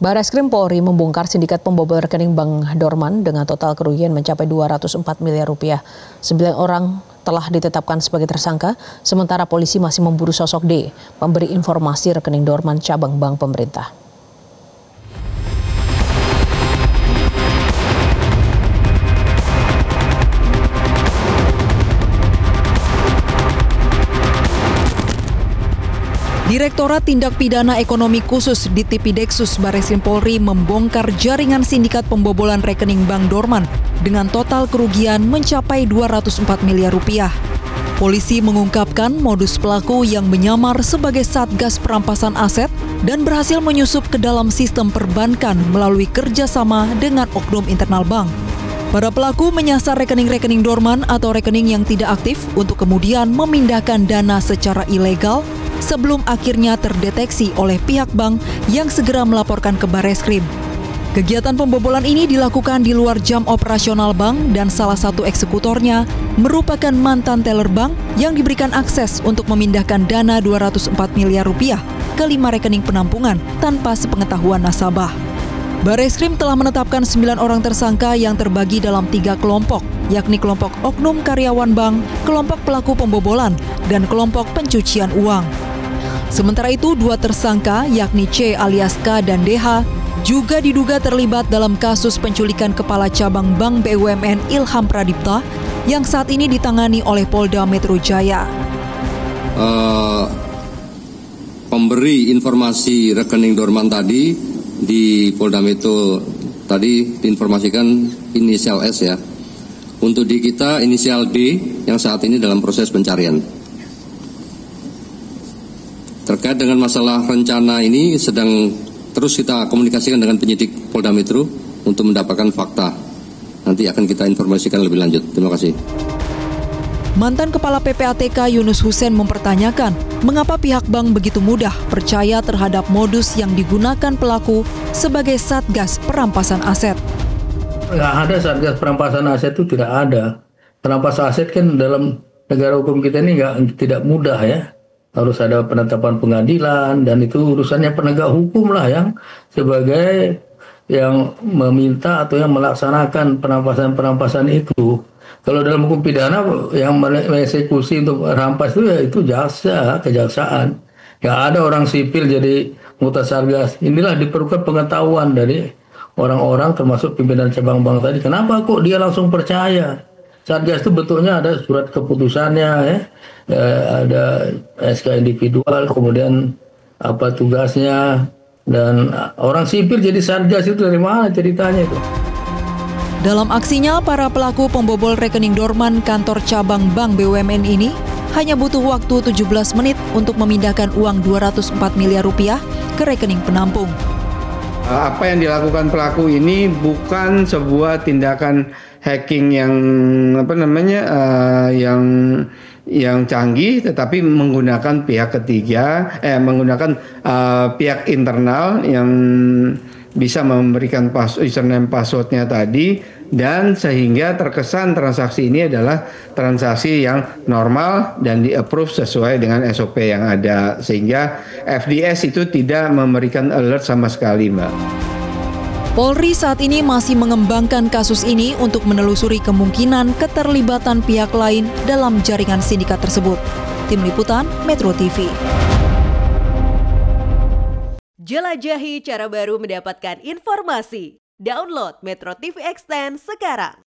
Barreskrim Polri membongkar sindikat pembobol rekening Bank Dorman dengan total kerugian mencapai 204 miliar rupiah. 9 orang telah ditetapkan sebagai tersangka, sementara polisi masih memburu sosok D, pemberi informasi rekening Dorman cabang bank pemerintah. Direktorat Tindak Pidana Ekonomi Khusus Ditipideksus Barreskrim Polri membongkar jaringan sindikat pembobolan rekening Bank Dorman dengan total kerugian mencapai 204 miliar rupiah. Polisi mengungkapkan modus pelaku yang menyamar sebagai Satgas Perampasan Aset dan berhasil menyusup ke dalam sistem perbankan melalui kerjasama dengan oknum internal bank. Para pelaku menyasar rekening-rekening dorman atau rekening yang tidak aktif untuk kemudian memindahkan dana secara ilegal sebelum akhirnya terdeteksi oleh pihak bank yang segera melaporkan ke Barreskrim. Kegiatan pembobolan ini dilakukan di luar jam operasional bank dan salah satu eksekutornya merupakan mantan teller bank yang diberikan akses untuk memindahkan dana 204 miliar rupiah ke 5 rekening penampungan tanpa sepengetahuan nasabah. Barreskrim telah menetapkan 9 orang tersangka yang terbagi dalam 3 kelompok, yakni kelompok oknum karyawan bank, kelompok pelaku pembobolan, dan kelompok pencucian uang. Sementara itu, 2 tersangka, yakni C alias K dan DH, juga diduga terlibat dalam kasus penculikan Kepala Cabang Bank BUMN Ilham Pradipta yang saat ini ditangani oleh Polda Metro Jaya. Pemberi informasi rekening Dorman tadi di Polda Metro tadi diinformasikan inisial S ya. Untuk di kita inisial D yang saat ini dalam proses pencarian. Terkait dengan masalah rencana ini sedang terus kita komunikasikan dengan penyidik Polda Metro untuk mendapatkan fakta. Nanti akan kita informasikan lebih lanjut. Terima kasih. Mantan Kepala PPATK Yunus Hussein mempertanyakan mengapa pihak bank begitu mudah percaya terhadap modus yang digunakan pelaku sebagai Satgas Perampasan Aset. Nggak ada Satgas Perampasan Aset, itu tidak ada. Perampasan aset kan dalam negara hukum kita ini tidak mudah ya. Harus ada penetapan pengadilan dan itu urusannya penegak hukum lah yang sebagai yang meminta atau yang melaksanakan perampasan itu. Kalau dalam hukum pidana yang mengeksekusi untuk rampas itu ya itu kejaksaan. Nggak ada orang sipil jadi mutasargas. Inilah diperlukan pengetahuan dari orang-orang termasuk pimpinan cabang bank tadi. Kenapa kok dia langsung percaya? Satgas itu bentuknya ada surat keputusannya, ada SK individual, kemudian apa tugasnya, dan orang sipil jadi Satgas itu dari mana ceritanya itu? Dalam aksinya, para pelaku pembobol rekening dorman kantor cabang Bank BUMN ini hanya butuh waktu 17 menit untuk memindahkan uang 204 miliar rupiah ke rekening penampung. Apa yang dilakukan pelaku ini bukan sebuah tindakan hacking yang yang canggih, tetapi menggunakan pihak ketiga, menggunakan pihak internal yang bisa memberikan username passwordnya tadi, dan sehingga terkesan transaksi ini adalah transaksi yang normal dan di-approve sesuai dengan SOP yang ada, sehingga FDS itu tidak memberikan alert sama sekali, Mbak. Polri saat ini masih mengembangkan kasus ini untuk menelusuri kemungkinan keterlibatan pihak lain dalam jaringan sindikat tersebut. Tim Liputan Metro TV. Jelajahi cara baru mendapatkan informasi. Download Metro TV Extend sekarang.